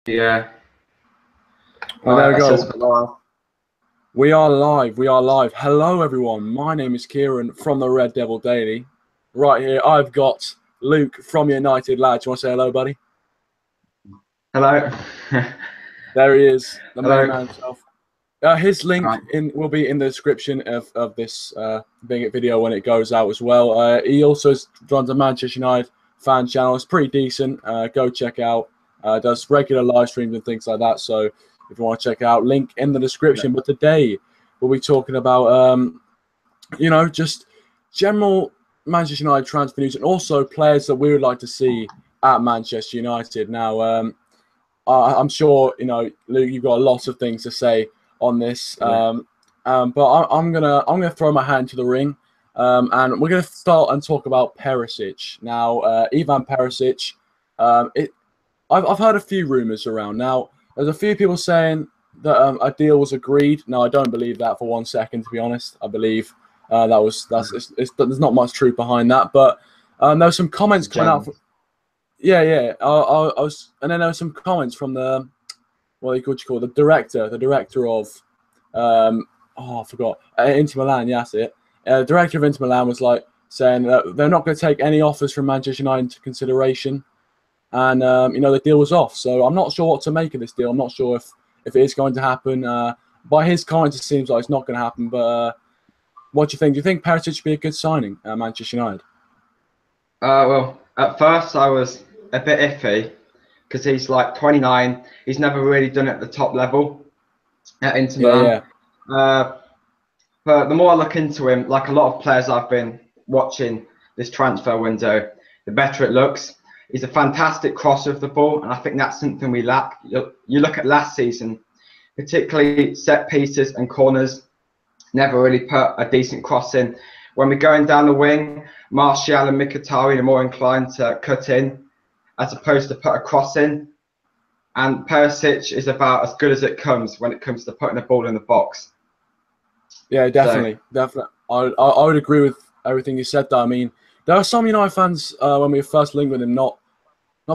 Yeah. Well, there we go. Live. We are live. We are live. Hello, everyone. My name is Kieran from the Red Devil Daily. Right here, I've got Luke from UnitedLads. You want to say hello, buddy? Hello. There he is, the Hello. main man himself. His link will be in the description of this video when it goes out as well. He also runs a Manchester United fan channel. It's pretty decent. Go check out. Does regular live streams and things like that. So if you want to check it out, link in the description. But today we'll be talking about just general Manchester United transfer news and also players that we would like to see at Manchester United. Now, I'm sure Luke, you've got lots of things to say on this, but I'm gonna throw my hand to the ring, and we're gonna start and talk about Perisic. Now, Ivan Perisic, I've heard a few rumors around. Now, there's a few people saying that a deal was agreed. No, I don't believe that for 1 second. To be honest, I believe there's not much truth behind that. But there were some comments coming out. Yeah. And then there were some comments from the the director of I forgot, Inter Milan. Yeah, that's it. The director of Inter Milan was like saying that they're not going to take any offers from Manchester United into consideration. And the deal was off. So I'm not sure what to make of this deal. I'm not sure if it is going to happen. By his comments, it seems like it's not going to happen. But what do you think? Do you think Perisic should be a good signing at Manchester United? Well, at first I was a bit iffy because he's like 29. He's never really done it at the top level at Inter Milan. But the more I look into him, like a lot of players I've been watching this transfer window, the better it looks. He's a fantastic crosser of the ball, and I think that's something we lack. You look at last season, particularly set pieces and corners, never really put a decent cross in. When we're going down the wing, Martial and Mkhitaryan are more inclined to cut in as opposed to put a cross in. And Perisic is about as good as it comes when it comes to putting the ball in the box. Yeah, definitely. I would agree with everything you said there. I mean, there are some United fans when we first linked with him not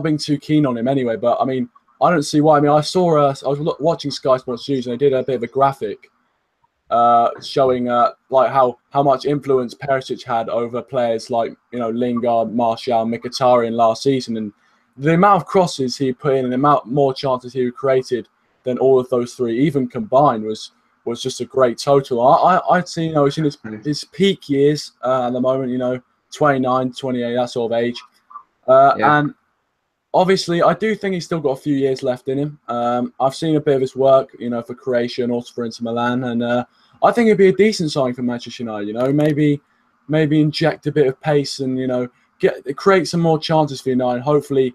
being too keen on him anyway. But I mean, I don't see why. I mean, I saw I was watching Sky Sports News and they did a bit of a graphic showing like how much influence Perisic had over players like Lingard, Martial, Mkhitaryan last season, and the amount of crosses he put in and the amount more chances he created than all of those three even combined was just a great total. I'd see he's in his peak years at the moment. 29, 28, that sort of age. And obviously, I do think he's still got a few years left in him. I've seen a bit of his work, for Croatia and also for Inter Milan. And I think it'd be a decent signing for Manchester United, maybe inject a bit of pace and, create some more chances for United. Hopefully,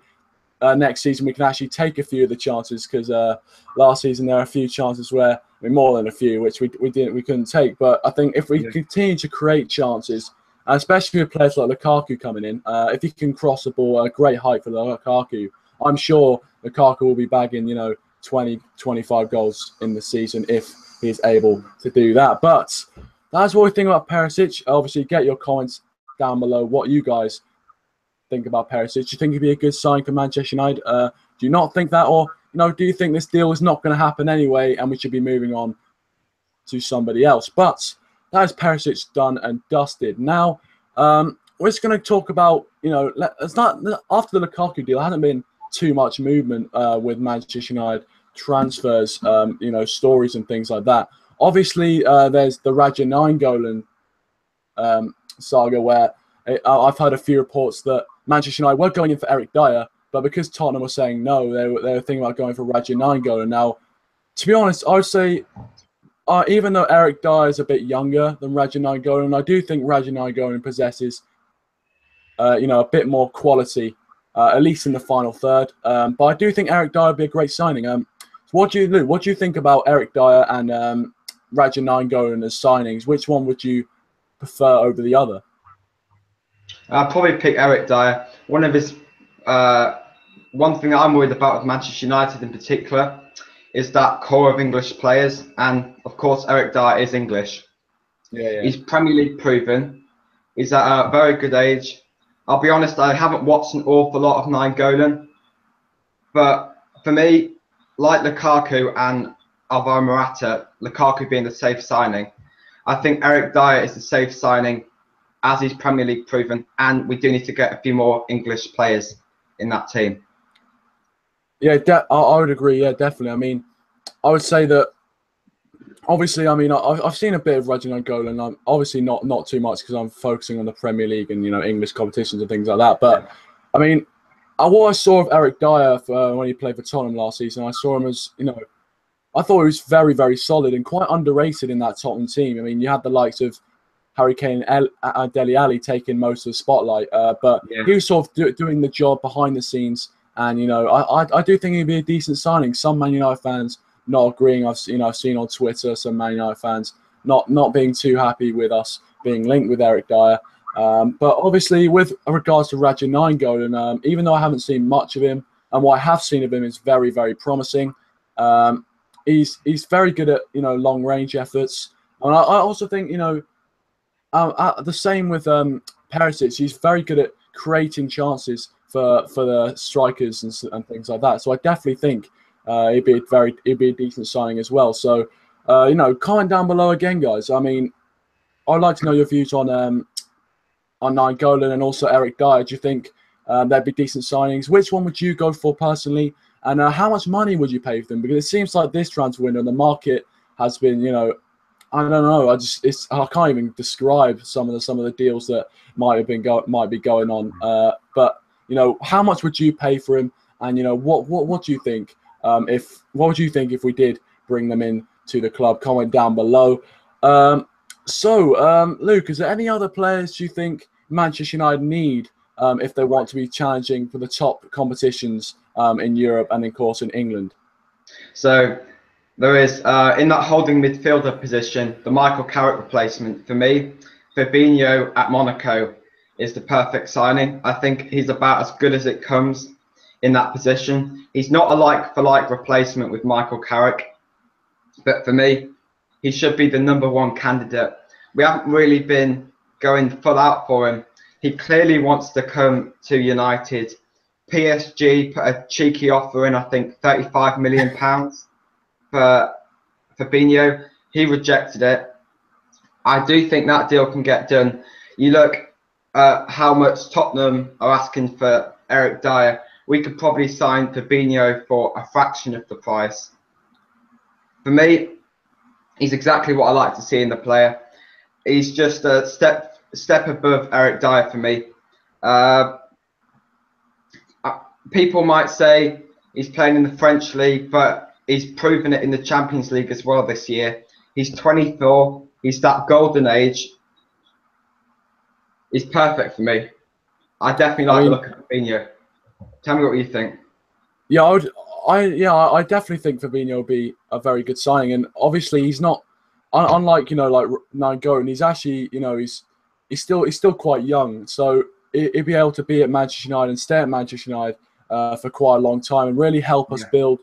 next season we can actually take a few of the chances because last season there are a few chances where, more than a few, which we couldn't take. But I think if we continue to create chances, especially with players like Lukaku coming in, if he can cross the ball at a great height for Lukaku, I'm sure Lukaku will be bagging, 20, 25 goals in the season if he's able to do that. But that's what we think about Perisic. Obviously, get your comments down below what you guys think about Perisic. Do you think he'd be a good sign for Manchester United? Do you not think that? Or, do you think this deal is not going to happen anyway and we should be moving on to somebody else? But that is Perisic done and dusted. Now, we're just going to talk about, it's not after the Lukaku deal. There hasn't been too much movement with Manchester United transfers, stories and things like that. Obviously, there's the Raja Nainggolan saga where I've heard a few reports that Manchester United were going in for Eric Dyer, but because Tottenham were saying no, they were thinking about going for Raja Nainggolan. Now, to be honest, I would say, even though Eric Dyer is a bit younger than Raja Nainggolan, I do think Raja Nainggolan possesses, a bit more quality, at least in the final third. But I do think Eric Dyer would be a great signing. So what do you think about Eric Dyer and Raja Nainggolan as signings? Which one would you prefer over the other? I'll probably pick Eric Dyer. One thing that I'm worried about with Manchester United in particular is that core of English players, and of course Eric Dyer is English. Yeah. He's Premier League proven. He's at a very good age. I'll be honest, I haven't watched an awful lot of Nainggolan, but for me, like Lukaku and Alvaro Morata, Lukaku being the safe signing, I think Eric Dyer is the safe signing, as he's Premier League proven, and we do need to get a few more English players in that team. Yeah, I would agree. Yeah, definitely. I mean, I would say that. Obviously, I mean, I've seen a bit of Reginald Golan. I'm obviously not too much because I'm focusing on the Premier League and English competitions and things like that. But I mean, what I saw of Eric Dyer when he played for Tottenham last season, I saw him as I thought he was very, very solid and quite underrated in that Tottenham team. I mean, you had the likes of Harry Kane and Dele Alli taking most of the spotlight, but he was sort of doing the job behind the scenes. And I do think he'd be a decent signing. Some Man United fans not agreeing. I've seen on Twitter some Man United fans not being too happy with us being linked with Eric Dyer. But obviously, with regards to Radja Nainggolan, even though I haven't seen much of him, and what I have seen of him is very, very promising. He's very good at long range efforts, and I also think the same with Perisic. He's very good at creating chances for the strikers and things like that. So I definitely think it'd be a decent signing as well. So comment down below again, guys. I mean, I'd like to know your views on Nainggolan and also Eric Dyer. Do you think they'd be decent signings? Which one would you go for personally? And how much money would you pay for them? Because it seems like this transfer window, the market has been, I don't know. I can't even describe some of the deals that might be going on. But how much would you pay for him? And what do you think? What would you think if we did bring them in to the club? Comment down below. Luke, is there any other players you think Manchester United need if they want to be challenging for the top competitions in Europe and, of course, in England? So there is, in that holding midfielder position, the Michael Carrick replacement. For me, Fabinho at Monaco is the perfect signing. I think he's about as good as it comes in that position. He's not a like-for-like replacement with Michael Carrick, but for me, he should be the #1 candidate. We haven't really been going full out for him. He clearly wants to come to United. PSG put a cheeky offer in, I think £35 million for Fabinho. He rejected it. I do think that deal can get done. You look at how much Tottenham are asking for Eric Dyer. We could probably sign Fabinho for a fraction of the price. For me, he's exactly what I like to see in the player. He's just a step above Eric Dyer for me. People might say he's playing in the French league, but he's proven it in the Champions League as well this year. He's 24. He's that golden age. He's perfect for me. I definitely like the look of Fabinho. Tell me what you think. Yeah, I definitely think Fabinho will be a very good signing, and obviously he's not unlike like Nainggolan. He's actually he's still quite young, so he'll be able to be at Manchester United and stay at Manchester United for quite a long time and really help us build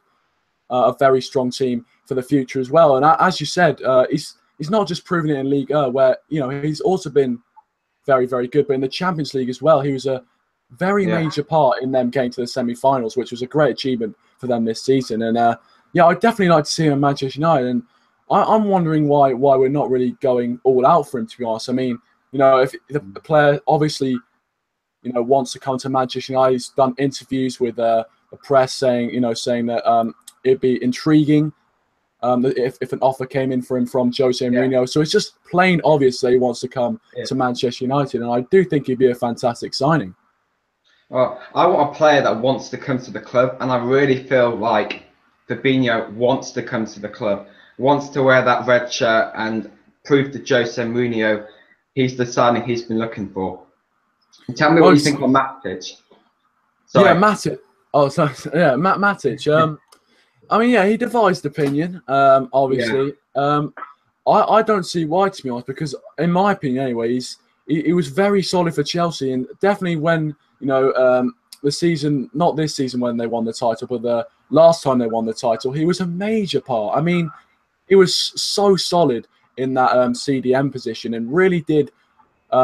a very strong team for the future as well. And as you said, he's not just proven it in Ligue 1, where he's also been very, very good, but in the Champions League as well, he was a very major part in them getting to the semi-finals, which was a great achievement for them this season. And I'd definitely like to see him at Manchester United. And I'm wondering why we're not really going all out for him, to be honest. I mean, if the player obviously wants to come to Manchester United, he's done interviews with the press saying that it'd be intriguing if an offer came in for him from Jose Mourinho. So it's just plain obvious that he wants to come to Manchester United, and I do think he'd be a fantastic signing. Well, I want a player that wants to come to the club, and I really feel like Fabinho wants to come to the club, wants to wear that red shirt and prove to Jose Mourinho he's the signing he's been looking for. And tell me what you think on Matic. Sorry. Yeah, Matic. Oh, sorry. Yeah, Matic. I mean, he devised opinion, obviously. I don't see why, to be honest, because in my opinion anyway, he was very solid for Chelsea, and definitely when, the season, not this season when they won the title, but the last time they won the title, he was a major part. I mean, he was so solid in that CDM position and really did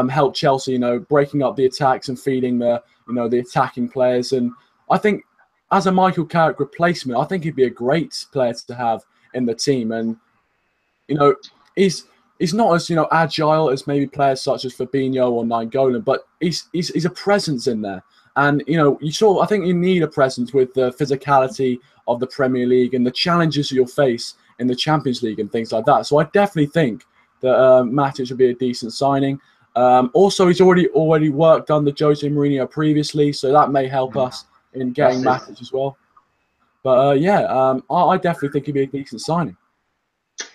help Chelsea, breaking up the attacks and feeding the attacking players. And I think as a Michael Carrick replacement, I think he'd be a great player to have in the team. And he's not as agile as maybe players such as Fabinho or Nainggolan, but he's a presence in there. And I think you need a presence with the physicality of the Premier League and the challenges you'll face in the Champions League and things like that. So I definitely think that Matic would be a decent signing. Also, he's already worked under Jose Mourinho previously, so that may help us in getting Matic as well. But I definitely think he'd be a decent signing.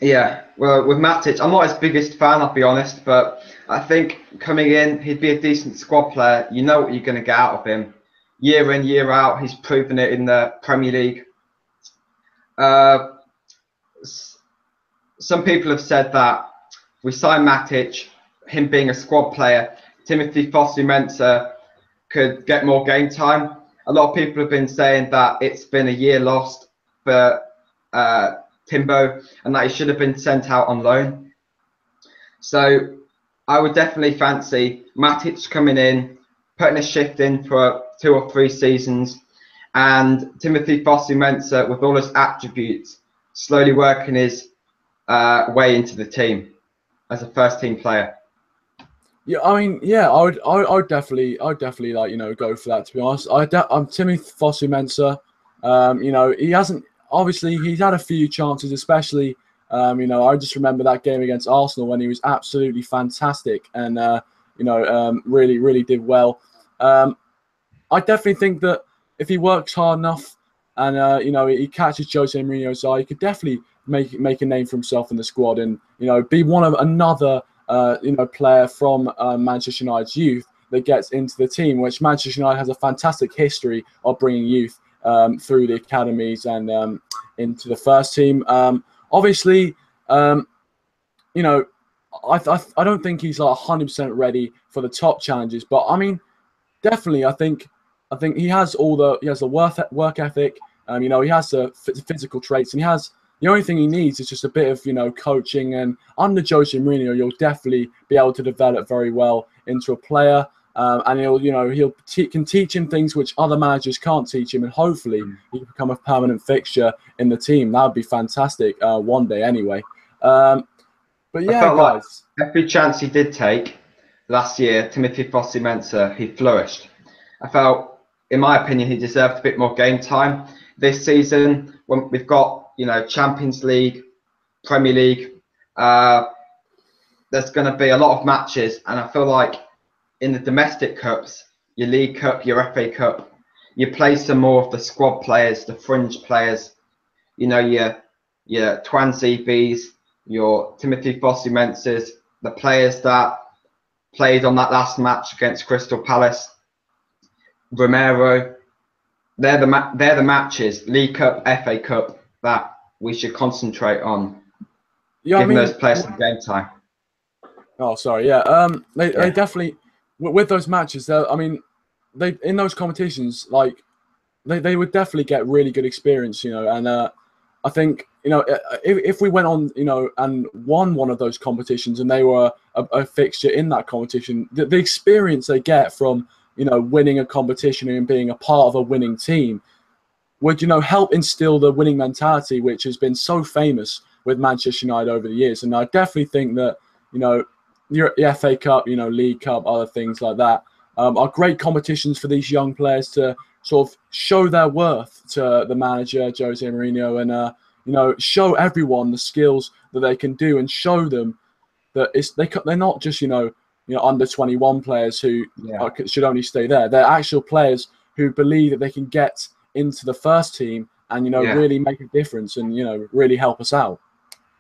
Yeah, well, with Matic, I'm not his biggest fan, I'll be honest, but I think coming in, he'd be a decent squad player. You know what you're going to get out of him. Year in, year out, he's proven it in the Premier League. Some people have said that we sign Matic, him being a squad player, Timothy Fosu-Mensah could get more game time. A lot of people have been saying that it's been a year lost for Timbo and that he should have been sent out on loan. So I would definitely fancy Matic coming in, putting a shift in for 2 or 3 seasons, and Timothy Fosu-Mensah, with all his attributes, slowly working his way into the team as a first-team player. Yeah, I mean, yeah, I would definitely go for that. To be honest, I'm Timothy Fosu-Mensah. He hasn't. Obviously, he's had a few chances, especially, I just remember that game against Arsenal when he was absolutely fantastic and, really, really did well. I definitely think that if he works hard enough and, he catches Jose Mourinho's eye, he could definitely make a name for himself in the squad and, be one of another, player from Manchester United's youth that gets into the team, which Manchester United has a fantastic history of bringing youth through the academies and into the first team. Obviously, I don't think he's like 100% ready for the top challenges, but I mean, definitely, I think he has the work ethic. He has the physical traits, and he has. The only thing he needs is just a bit of coaching, and under Jose Mourinho, you'll definitely be able to develop very well into a player. And he'll can teach him things which other managers can't teach him, and hopefully he can become a permanent fixture in the team. That would be fantastic one day, anyway. But yeah, guys, like every chance he did take last year, Timothy Fosu-Mensah, he flourished. I felt, in my opinion, he deserved a bit more game time this season. When we've got Champions League, Premier League, there's going to be a lot of matches, and I feel like in the domestic cups, your League Cup, your FA Cup, you play some more of the squad players, the fringe players, your Tuanzebes, your Timothy Fosu-Mensahs, the players that played on that last match against Crystal Palace, Romero. They're the matches, League Cup, FA Cup, that we should concentrate on giving those players some game time. Oh, sorry, yeah. They definitely, with those matches, they in those competitions, like they would definitely get really good experience, and I think if we went on and won one of those competitions and they were a fixture in that competition, the experience they get from winning a competition and being a part of a winning team would help instill the winning mentality, which has been so famous with Manchester United over the years. And I definitely think that the FA Cup, League Cup, other things like that are great competitions for these young players to sort of show their worth to the manager Jose Mourinho and show everyone the skills that they can do and show them that they're not just under 21 players who should only stay there. They're actual players who believe that they can get into the first team and really make a difference and really help us out.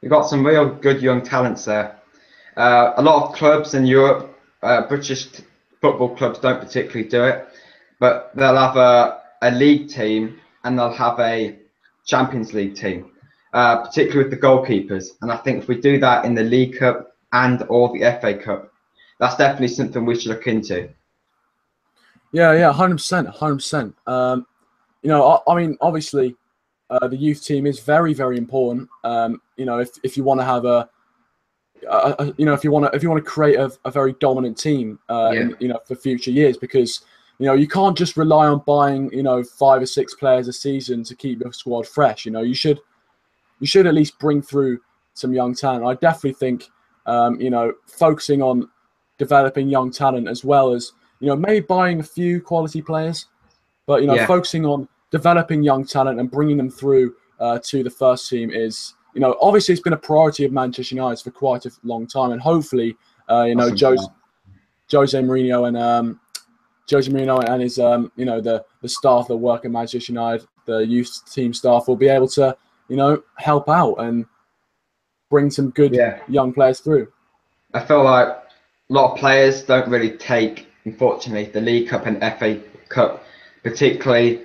We've got some real good young talents there. A lot of clubs in Europe, British football clubs don't particularly do it, but they'll have a league team and they'll have a Champions League team, particularly with the goalkeepers. And I think if we do that in the League Cup and or the FA Cup, that's definitely something we should look into. Yeah, 100%, 100%. Obviously, the youth team is very, very important. If you want to have if you want to create a very dominant team, for future years, because you can't just rely on buying 5 or 6 players a season to keep your squad fresh. You should at least bring through some young talent. I definitely think focusing on developing young talent as well as maybe buying a few quality players, but focusing on developing young talent and bringing them through to the first team is obviously it's been a priority of Manchester United for quite a long time, and hopefully Jose Mourinho and his the staff that work at Manchester United, the youth team staff, will be able to help out and bring some good young players through. I feel like a lot of players don't really take, unfortunately, the League Cup and FA Cup particularly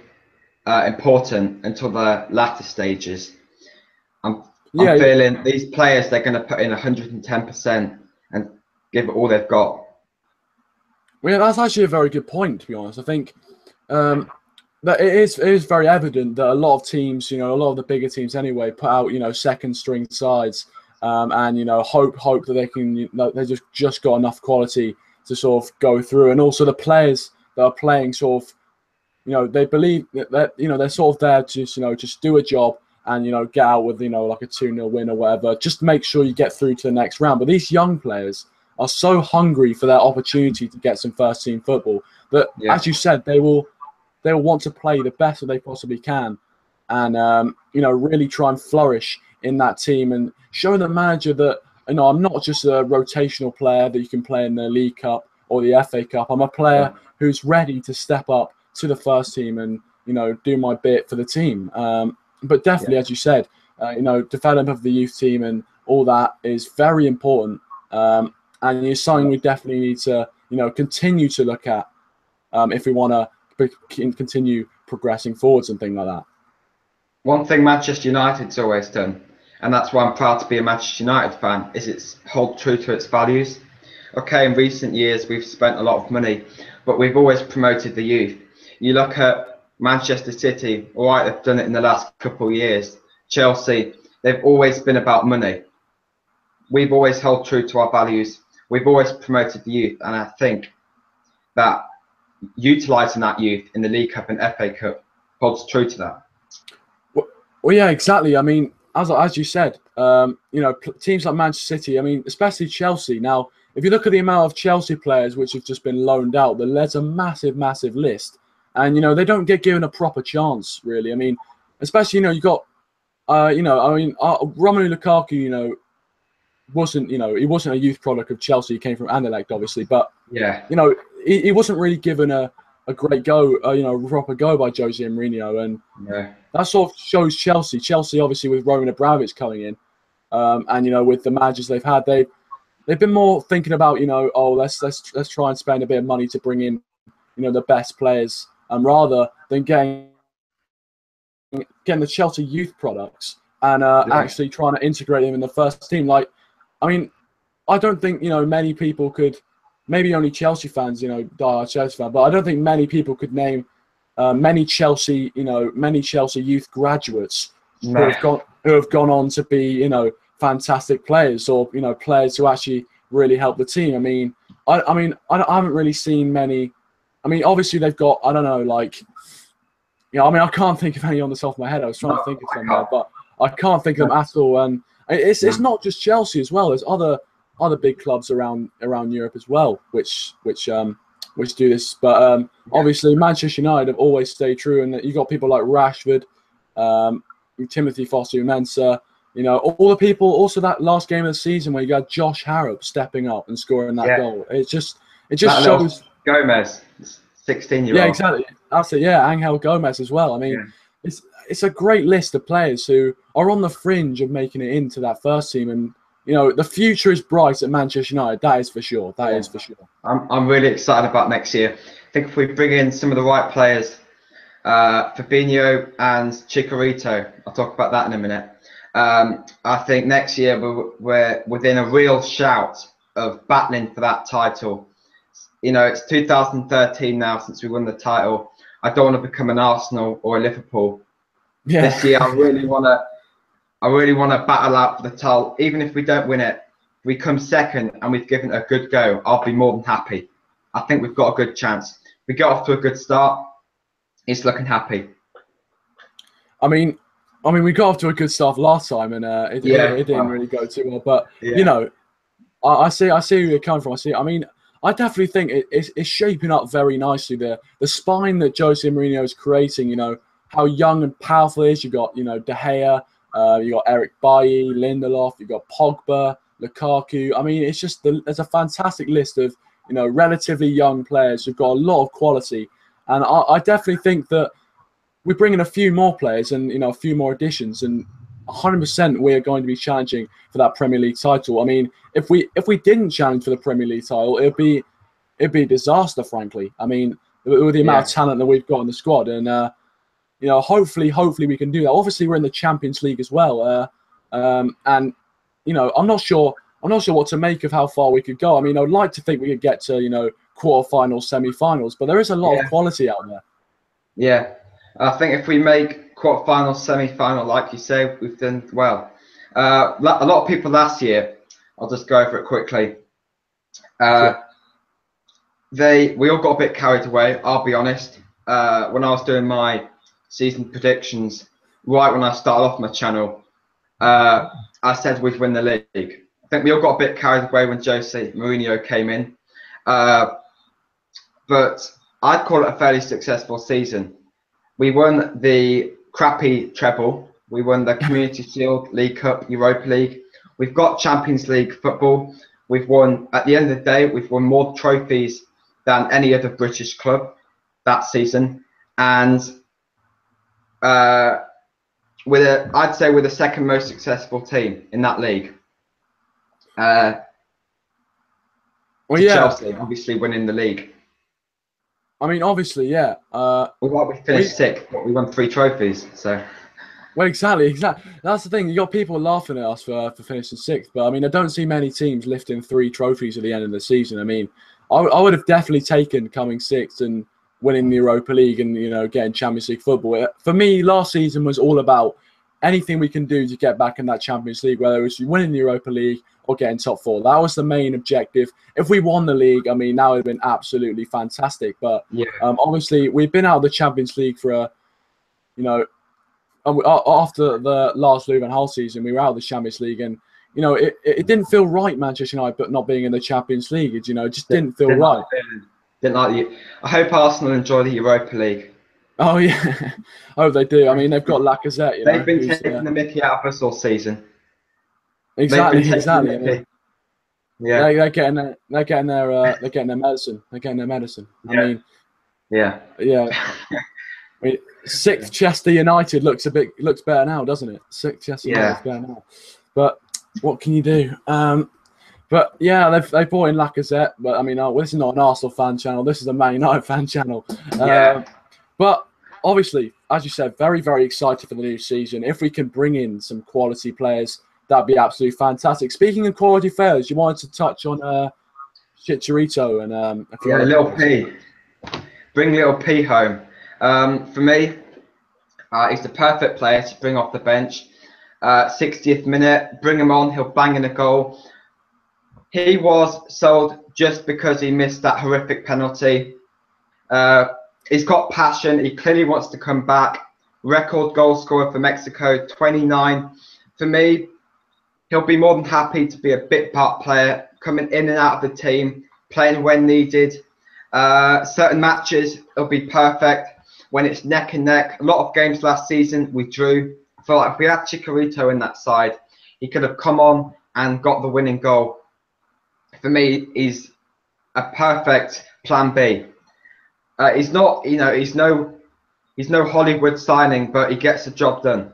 important until the latter stages. I'm feeling these players, they're going to put in 110% and give it all they've got. Well, yeah, that's actually a very good point, to be honest. I think that it is very evident that a lot of teams, a lot of the bigger teams anyway, put out second string sides and hope that they can they just got enough quality to sort of go through, and also the players that are playing sort of they believe that they're sort of there to just do a job and get out with like a 2-0 win or whatever, just make sure you get through to the next round. But these young players are so hungry for that opportunity to get some first team football that, as you said, they will want to play the best that they possibly can, and really try and flourish in that team and show the manager that I'm not just a rotational player that you can play in the League Cup or the FA Cup. I'm a player who's ready to step up to the first team and do my bit for the team. But definitely, as you said, development of the youth team and all that is very important. And it's something we definitely need to, continue to look at if we want to continue progressing forwards and things like that. One thing Manchester United's always done, and that's why I'm proud to be a Manchester United fan, is it's hold true to its values. Okay, in recent years we've spent a lot of money, but we've always promoted the youth. You look at Manchester City, all right, they've done it in the last couple of years. Chelsea, they've always been about money. We've always held true to our values. We've always promoted the youth, and I think that utilising that youth in the League Cup and FA Cup holds true to that. Well, yeah, exactly. I mean, as you said, teams like Manchester City, I mean, especially Chelsea. Now, if you look at the amount of Chelsea players which have just been loaned out, there's a massive, massive list. And, they don't get given a proper chance, really. I mean, especially, you got, Romelu Lukaku, wasn't, he wasn't a youth product of Chelsea. He came from Anderlecht, obviously. But, he wasn't really given a great go, proper go by Jose Mourinho. And that sort of shows Chelsea. Chelsea, obviously, with Roman Abramovich coming in, and, with the managers they've had, they've been more thinking about, let's try and spend a bit of money to bring in, the best players. Rather than getting the Chelsea youth products and actually trying to integrate them in the first team. Like, I mean, I don't think many people could, maybe only Chelsea fans, die-hard Chelsea fan, but I don't think many people could name many Chelsea youth graduates who have gone on to be fantastic players or players who actually really help the team. I mean, I haven't really seen many. I mean, obviously they've got, I don't know, like, I can't think of any on the top of my head. I was trying to think of some there, but I can't think of them at all. And it's not just Chelsea as well. There's other big clubs around Europe as well, which do this. But obviously Manchester United have always stayed true, and you got people like Rashford, Timothy Fosu-Mensah, all the people. Also, that last game of the season where you got Josh Harrop stepping up and scoring that goal. It just shows. Gomez, 16-year-old. Yeah, exactly. That's it. Yeah, Angel Gomez as well. I mean, it's a great list of players who are on the fringe of making it into that first team, and the future is bright at Manchester United. That is for sure. That is for sure. I'm really excited about next year. I think if we bring in some of the right players, Fabinho and Chicharito, I'll talk about that in a minute. I think next year we're within a real shout of battling for that title. It's 2013 now since we won the title. I don't want to become an Arsenal or a Liverpool. This year, I really want to battle out for the title. Even if we don't win it, if we come second and we've given it a good go, I'll be more than happy. I think we've got a good chance. we get off to a good start. It's looking happy. I mean, we got off to a good start last time, and it didn't really go too well. But you know, I see where you're coming from. I mean, I definitely think it's shaping up very nicely. The spine that Jose Mourinho is creating. You know how young and powerful it is. You got De Gea, you got Eric Bailly, Lindelof, you got Pogba, Lukaku. I mean, it's just there's a fantastic list of relatively young players who've got a lot of quality, and I definitely think that we bring in a few more players and a few more additions, and 100% we're going to be challenging for that Premier League title. I mean, if we didn't challenge for the Premier League title, it'd be a disaster, frankly. I mean, with the amount of talent that we've got in the squad, and hopefully we can do that. Obviously, we're in the Champions League as well, and I'm not sure what to make of how far we could go. I mean, I'd like to think we could get to quarterfinals, semi-finals, but there is a lot of quality out there. Yeah. I think if we make quarterfinal, semi-final, like you say, we've done well. A lot of people last year, I'll just go over it quickly. Sure. We all got a bit carried away, I'll be honest. When I was doing my season predictions, right when I started off my channel, I said we'd win the league. I think we all got a bit carried away when Jose Mourinho came in. But I'd call it a fairly successful season. We won the crappy treble. We won the Community Shield, League Cup, Europa League. We've got Champions League football. We've won, at the end of the day, we've won more trophies than any other British club that season. And I'd say we're the second most successful team in that league. Chelsea, obviously winning the league. I mean, obviously, yeah. We finished sixth, but we won 3 trophies. So. Well, exactly. That's the thing. You got people laughing at us for finishing sixth, but I mean, I don't see many teams lifting 3 trophies at the end of the season. I mean, I would have definitely taken coming sixth and winning the Europa League and getting Champions League football. For me, last season was all about anything we can do to get back in that Champions League, whether it was winning the Europa League or getting top 4. That was the main objective. If we won the league, I mean, that would have been absolutely fantastic. But obviously, we've been out of the Champions League for after the last Louis van Gaal season, we were out of the Champions League, and it didn't feel right, Manchester United, but not being in the Champions League. It just didn't feel right. Didn't like you. I hope Arsenal enjoy the Europa League. Oh yeah, I hope they do. I mean, they've got Lacazette. They've been taking the mickey out of us all season. Exactly. Yeah, they're getting their medicine. They're getting their medicine. I mean, yeah. I mean, sixth Chester United looks better now, doesn't it? Sixth Chester United better now. But what can you do? But yeah, they brought in Lacazette. But I mean, this is not an Arsenal fan channel. This is a Man United fan channel. But obviously, as you said, very, very excited for the new season. If we can bring in some quality players, that'd be absolutely fantastic. Speaking of quality players, you wanted to touch on Chicharito and Little P. Bring Little P home. For me, he's the perfect player to bring off the bench. 60th minute, bring him on. He'll bang in a goal. He was sold just because he missed that horrific penalty. He's got passion. He clearly wants to come back. Record goal scorer for Mexico, 29. For me, he'll be more than happy to be a bit part player, coming in and out of the team, playing when needed. Certain matches, it'll be perfect. When it's neck and neck, a lot of games last season we drew. I feel like if we had Chicharito in that side, he could have come on and got the winning goal. For me, he's a perfect plan B. He's not, he's no Hollywood signing, but he gets the job done.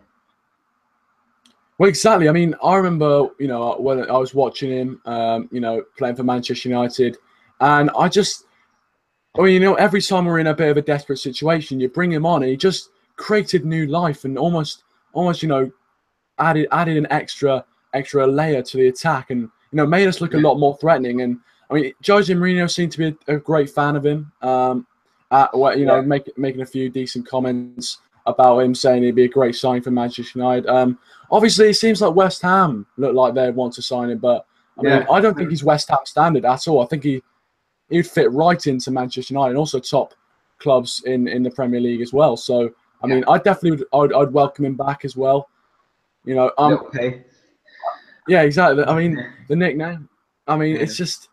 Well, exactly. I mean, I remember, when I was watching him, playing for Manchester United, and every time we're in a bit of a desperate situation, you bring him on, and he just created new life and almost, added an extra layer to the attack, and made us look a lot more threatening. And I mean, Jose Mourinho seemed to be a great fan of him. Making a few decent comments about him, saying he'd be a great sign for Manchester United. Obviously, it seems like West Ham look like they want to sign him, but I mean, I don't think he's West Ham standard at all. I think he'd fit right into Manchester United, and also top clubs in the Premier League as well. So I mean, I definitely I'd welcome him back as well. You know, Okay. yeah, exactly. I mean, the nickname. I mean, it's just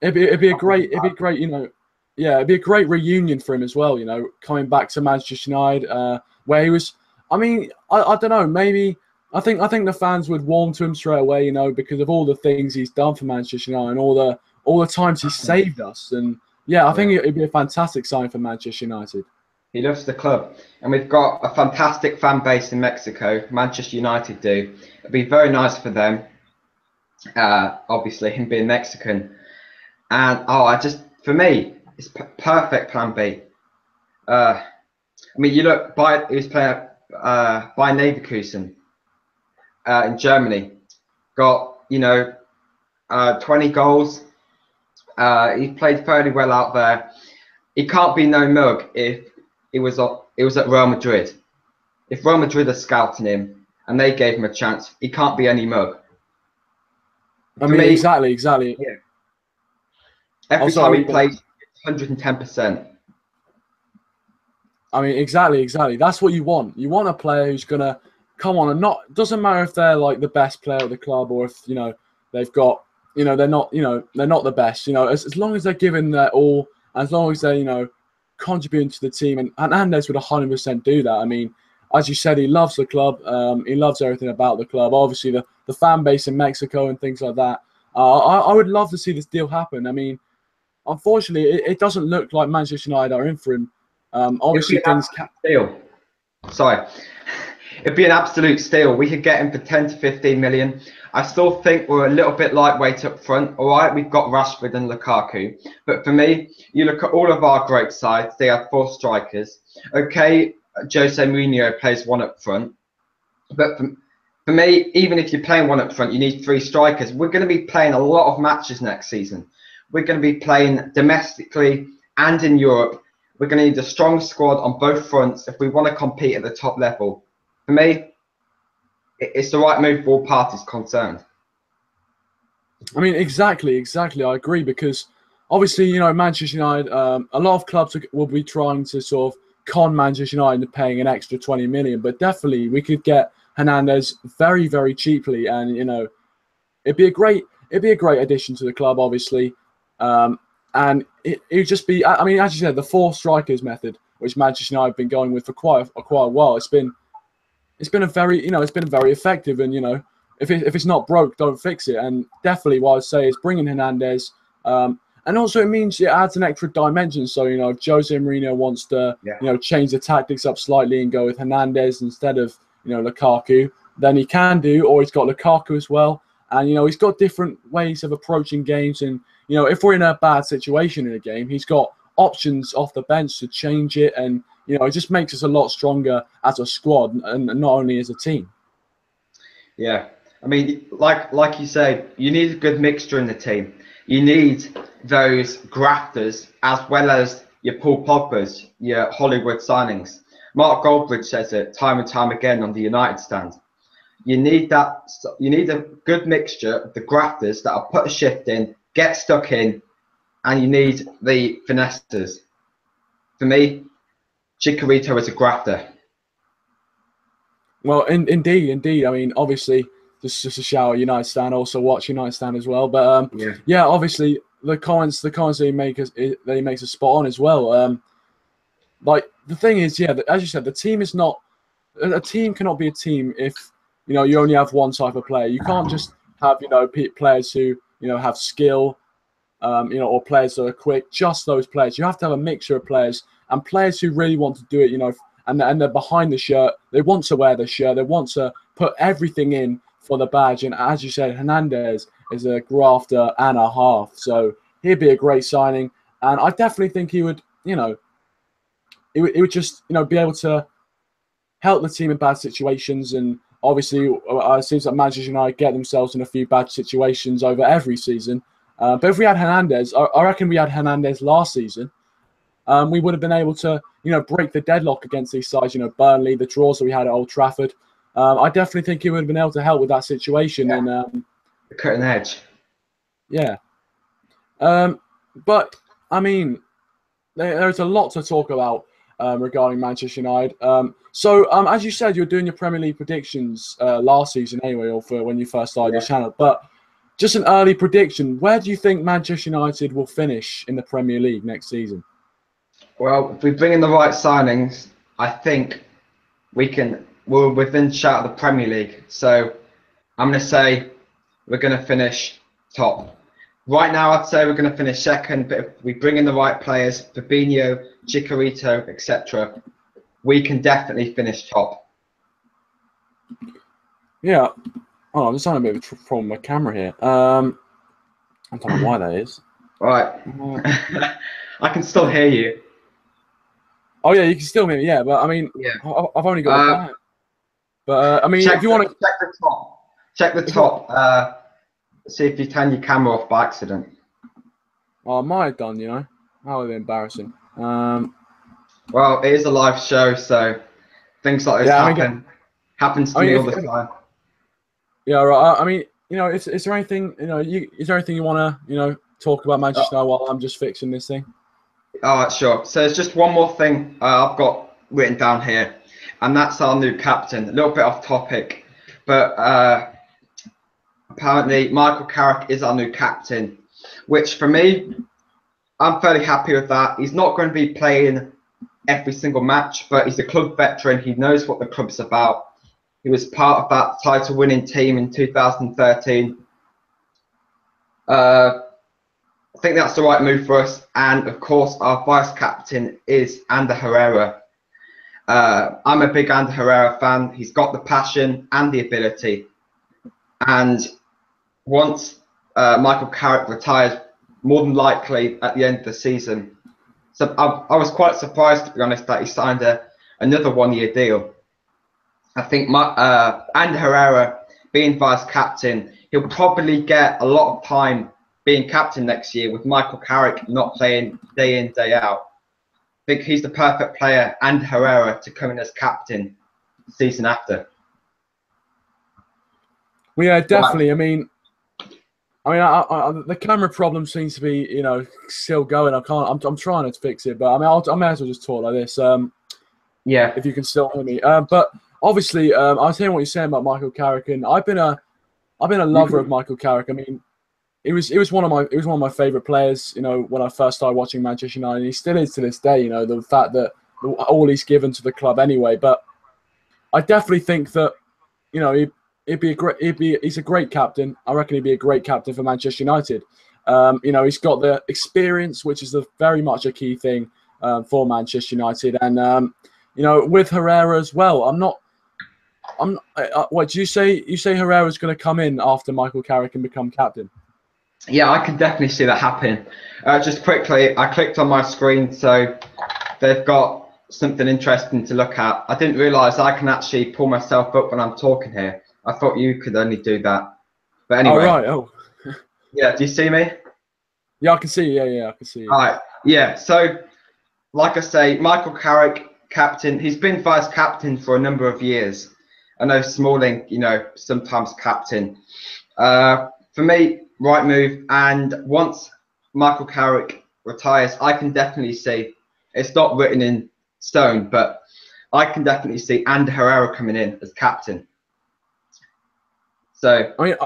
it'd be a great, you know, yeah, it'd be a great reunion for him as well. You know, coming back to Manchester United, where he was. I mean, I don't know. Maybe I think the fans would warm to him straight away. You know, because of all the things he's done for Manchester United and all the times he's saved us. And yeah, I think it'd be a fantastic sign for Manchester United. He loves the club, and we've got a fantastic fan base in Mexico. Manchester United do. It'd be very nice for them. Obviously, him being Mexican, and for me, it's perfect plan B. I mean, you look he was playing by Leverkusen in Germany. Got 20 goals. He played fairly well out there. He can't be no mug if it was at Real Madrid. If Real Madrid are scouting him and they gave him a chance, he can't be any mug. I mean, exactly. Yeah. Every time he plays, 110%. I mean, exactly. That's what you want. You want a player who's gonna come on and doesn't matter if they're like the best player at the club or if they've got they're not the best. As long as they're giving their all, as long as they're contributing to the team, and Hernandez would 100% do that. I mean, as you said, he loves the club. He loves everything about the club. Obviously, the fan base in Mexico and things like that. I would love to see this deal happen. I mean, unfortunately, it doesn't look like Manchester United are in for him. Obviously, things steal. Sorry, it'd be an absolute steal. We could get him for 10 to 15 million. I still think we're a little bit lightweight up front. All right, we've got Rashford and Lukaku, but for me, you look at all of our great sides. They have 4 strikers. Okay, Jose Mourinho plays 1 up front, but for me, even if you're playing 1 up front, you need 3 strikers. We're going to be playing a lot of matches next season. We're going to be playing domestically and in Europe. We're going to need a strong squad on both fronts if we want to compete at the top level. For me, it's the right move for all parties concerned. I mean, exactly. I agree, because obviously, Manchester United, a lot of clubs will be trying to sort of con Manchester United into paying an extra 20 million, but definitely we could get Hernandez very, very cheaply, and it'd be a great addition to the club, obviously. And it would just be, I mean, as you said, the 4 strikers method, which Manchester United have been going with for quite a while. It's been a very, it's been very effective. And if it's not broke, don't fix it. And definitely, what I'd say is bringing Hernandez, and also it means it adds an extra dimension. So if Jose Mourinho wants to, change the tactics up slightly and go with Hernandez instead of Lukaku, then he can do. Or he's got Lukaku as well, and he's got different ways of approaching games. And if we're in a bad situation in a game, he's got options off the bench to change it, and it just makes us a lot stronger as a squad and not only as a team. Yeah, I mean, like you said, you need a good mixture in the team. You need those grafters as well as your Paul Pogbas, your Hollywood signings. Mark Goldbridge says it time and time again on the United stand. You need that. You need a good mixture of the grafters that will put a shift in, get stuck in, and you need the finessers. For me, Chicharito is a grafter. Well, indeed. I mean, obviously, just a shout out United stand. Also watch United stand as well. But yeah, obviously the comments they makes a spot on as well. Like the thing is, as you said, the team is not a team cannot be a team if you only have one type of player. You can't just have players who have skill, or players that are quick. Just those players. You have to have a mixture of players and players who really want to do it. And they're behind the shirt. They want to wear the shirt. They want to put everything in for the badge. And as you said, Hernandez is a grafter and a half. So he'd be a great signing. And I definitely think he would, it would just, be able to help the team in bad situations. And obviously, it seems like Manchester United get themselves in a few bad situations over every season. But if we had Hernandez, I reckon we had Hernandez last season, we would have been able to, break the deadlock against these sides, Burnley, the draws that we had at Old Trafford. I definitely think he would have been able to help with that situation. Yeah. And the cutting edge. Yeah. But, I mean, there's a lot to talk about regarding Manchester United. So as you said, you're doing your Premier League predictions last season anyway, or for when you first started your channel. But just an early prediction: where do you think Manchester United will finish in the Premier League next season? Well, if we bring in the right signings, I think we're within shout of the Premier League. So I'm going to say we're going to finish top. Right now, I'd say we're going to finish second, but if we bring in the right players, Fabinho, Chicharito, etc., we can definitely finish top. Yeah. Oh, I'm just having a bit of a problem with my camera here. I don't know why that is. Right. I can still hear you. Oh, yeah, you can still hear me, yeah. But, I mean, I've only got the back. But, I mean, if you want to... Check the top. Check the top. See if you turn your camera off by accident. Oh, I might have done, you know. That would be embarrassing. Well, it is a live show, so things like this happens to me all the time. Yeah, right. I mean, you know, is there anything, you know, is there anything you want to, you know, talk about Manchester United while I'm just fixing this thing? All right, sure. So there's just one more thing I've got written down here, and that's our new captain. A little bit off topic, but apparently Michael Carrick is our new captain, which for me, I'm fairly happy with that. He's not going to be playing every single match, but he's a club veteran. He knows what the club's about. He was part of that title-winning team in 2013. I think that's the right move for us. And, of course, our vice-captain is Ander Herrera. I'm a big Ander Herrera fan. He's got the passion and the ability. And once Michael Carrick retires, more than likely at the end of the season. So I was quite surprised, to be honest, that he signed another one-year deal. I think Ander Herrera, being vice-captain, he'll probably get a lot of time being captain next year with Michael Carrick not playing day in, day out. I think he's the perfect player, Ander Herrera, to come in as captain the season after. Well, yeah, definitely. Right. I mean, the camera problem seems to be, you know, still going. I'm trying to fix it, but I mean, I may as well just talk like this. Yeah. If you can still hear me. But obviously, I was hearing what you're saying about Michael Carrick, and I've been a lover of Michael Carrick. I mean, it was one of my favorite players. You know, when I first started watching Manchester United, and he still is to this day. You know, the fact that all he's given to the club anyway. But I definitely think that, you know, he's a great captain. I reckon he'd be a great captain for Manchester United. You know, he's got the experience, which is very much a key thing for Manchester United, and you know, with Herrera as well. What do you say? You say Herrera's going to come in after Michael Carrick and become captain? Yeah, I can definitely see that happen. Just quickly, I clicked on my screen, so they've got something interesting to look at. I didn't realise I can actually pull myself up when I'm talking here. I thought you could only do that. But anyway. Oh, right. Oh. Yeah, do you see me? Yeah, I can see you. Yeah, I can see you. All right. Yeah, so like I say, Michael Carrick, captain, he's been vice-captain for a number of years. I know Smalling, you know, sometimes captain. For me, right move. And once Michael Carrick retires, I can definitely see, it's not written in stone, but I can definitely see Ander Herrera coming in as captain. So I mean,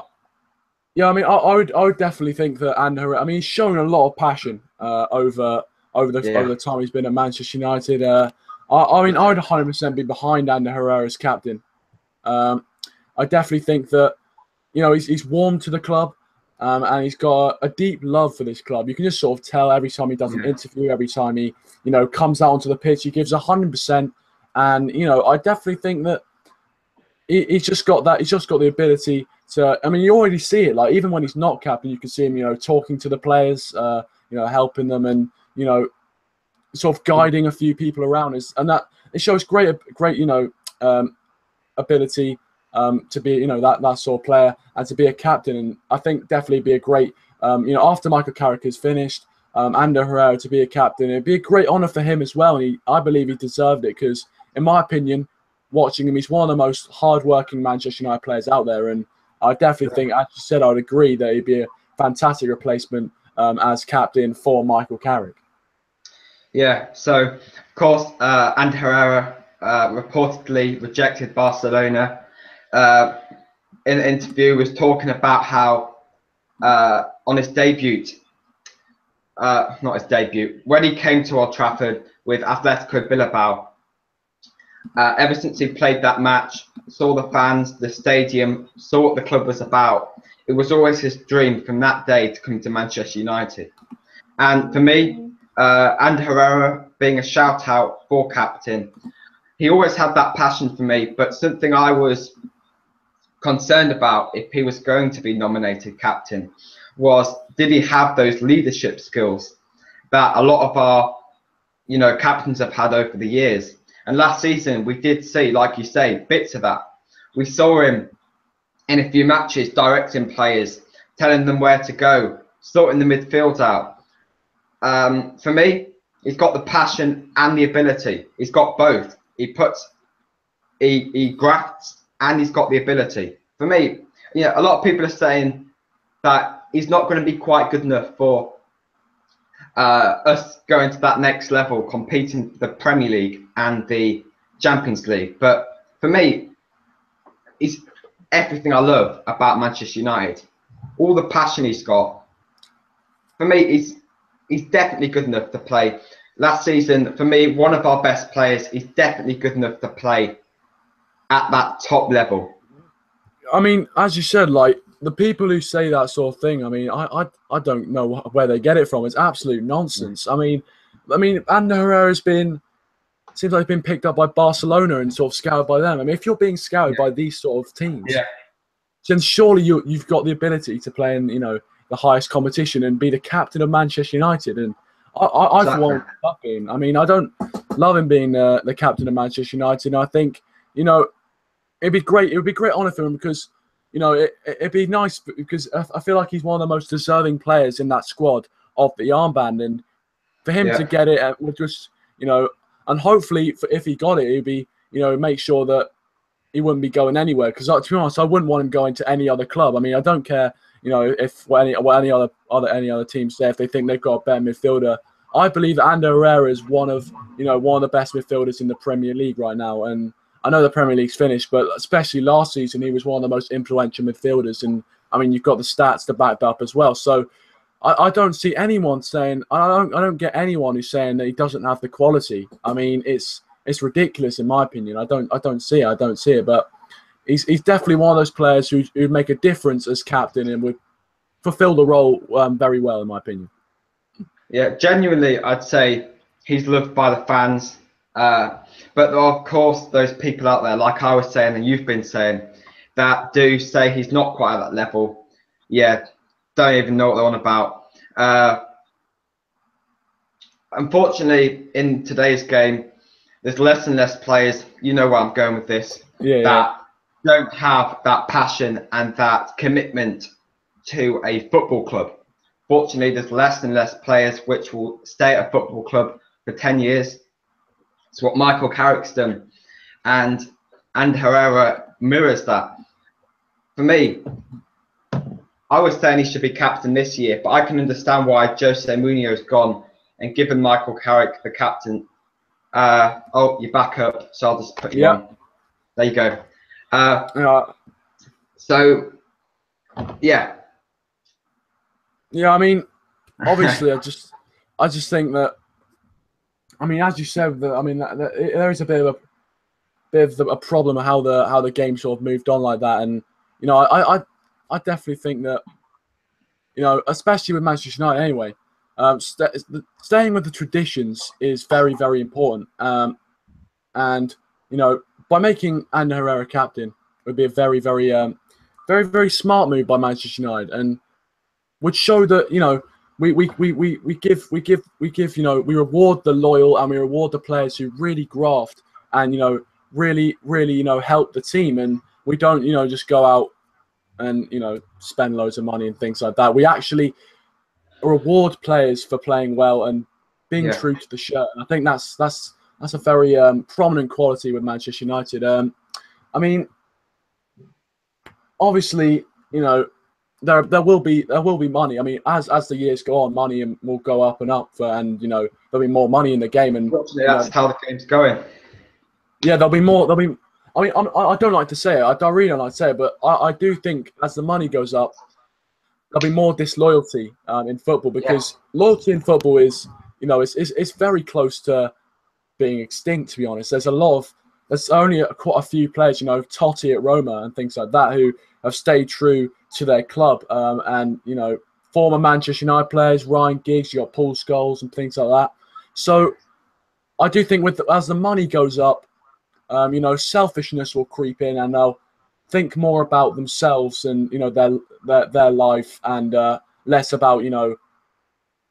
yeah, I mean, I would definitely think that Ander Herrera. I mean, he's shown a lot of passion over the time he's been at Manchester United. I mean, I would 100% be behind Ander Herrera as captain. I definitely think that, you know, he's warm to the club, and he's got a deep love for this club. You can just sort of tell every time he does an interview, every time he, you know, comes out onto the pitch, he gives 100%. And, you know, I definitely think that he's just got that. He's just got the ability to. I mean, you already see it. Like, even when he's not captain, you can see him, you know, talking to the players, you know, helping them, and, you know, sort of guiding a few people around. And that it shows great, you know, ability to be, you know, that sort of player and to be a captain. And I think definitely be a great, you know, after Michael Carrick is finished, Ander Herrera to be a captain, it'd be a great honour for him as well. And I believe he deserved it because, in my opinion, watching him, he's one of the most hard-working Manchester United players out there. And I definitely think, as you said, I would agree that he'd be a fantastic replacement as captain for Michael Carrick. Yeah, so of course, Ander Herrera reportedly rejected Barcelona. In an interview, was talking about how on his debut, not his debut, when he came to Old Trafford with Atletico Bilbao, ever since he played that match, saw the fans, the stadium, saw what the club was about, it was always his dream from that day to come to Manchester United. And for me, Ander Herrera being a shout out for captain, he always had that passion for me, but something I was concerned about if he was going to be nominated captain was, did he have those leadership skills that a lot of our captains have had over the years. And last season we did see, like you say, bits of that. We saw him in a few matches directing players, telling them where to go, sorting the midfield out. For me, he's got the passion and the ability. He's got both. He grafts and he's got the ability. For me, a lot of people are saying that he's not going to be quite good enough for us going to that next level, competing for the Premier League and the Champions League. But for me, he's everything I love about Manchester United. All the passion he's got. For me, he's definitely good enough to play. Last season, for me, one of our best players. He's definitely good enough to play at that top level. I mean, as you said, like, the people who say that sort of thing, I mean, I don't know where they get it from. It's absolute nonsense. I mean, Ander Herrera's seems like he's been picked up by Barcelona and sort of scouted by them. I mean, if you're being scouted by these sort of teams, then surely you've got the ability to play in, the highest competition and be the captain of Manchester United. And I for one, love him. I mean, I don't love him being the captain of Manchester United. And I think, it'd be great. It would be a great honour for him because, it'd be nice because I feel like he's one of the most deserving players in that squad of the armband. And for him to get it would just, and hopefully if he got it, it'd be, make sure that he wouldn't be going anywhere. Because to be honest, I wouldn't want him going to any other club. I mean, I don't care, if any other teams say if they think they've got a better midfielder. I believe that Ander Herrera is one of the best midfielders in the Premier League right now. And I know the Premier League's finished, but especially last season, he was one of the most influential midfielders. And I mean, you've got the stats to back that up as well. So I don't see anyone saying, I don't get anyone who's saying that he doesn't have the quality. I mean, it's ridiculous in my opinion. I don't see it. But he's definitely one of those players who'd make a difference as captain and would fulfill the role very well, in my opinion. Yeah, genuinely, I'd say he's loved by the fans. But of course, those people out there, like I was saying and you've been saying, that do say he's not quite at that level. Yeah, don't even know what they're on about. Unfortunately, in today's game, there's less and less players, you know where I'm going with this, that don't have that passion and that commitment to a football club. Fortunately, there's less and less players which will stay at a football club for 10 years. It's what Michael Carrick's done. And Herrera mirrors that. For me, I was saying he should be captain this year, but I can understand why Jose Mourinho's gone and given Michael Carrick the captain. Oh, you're back up, so I'll just put you on. There you go. So, yeah. Yeah, I mean, obviously, I just think that, I mean, as you said, I mean, there is a bit of a problem of how the game sort of moved on like that, and I definitely think that, especially with Manchester United anyway, staying with the traditions is very, very important, and by making Ander Herrera captain would be a very, very, very, very smart move by Manchester United, and would show that we reward the loyal and we reward the players who really graft and really help the team, and we don't just go out and spend loads of money and things like that. We actually reward players for playing well and being true to the shirt. And I think that's a very prominent quality with Manchester United. I mean, obviously, there will be money. I mean, as the years go on, money will go up and up, and you know there'll be more money in the game, and unfortunately, that's how the game's going. Yeah, there'll be more. There'll be. I mean, I don't like to say it. I really don't like to say it, but I do think as the money goes up, there'll be more disloyalty in football, because loyalty in football is, you know, it's very close to being extinct, to be honest. There's only quite a few players, you know, Totti at Roma and things like that, who have stayed true to their club. And, you know, former Manchester United players, Ryan Giggs, you got Paul Scholes and things like that. So I do think as the money goes up, you know, selfishness will creep in, and they'll think more about themselves and, you know, their life, and less about, you know,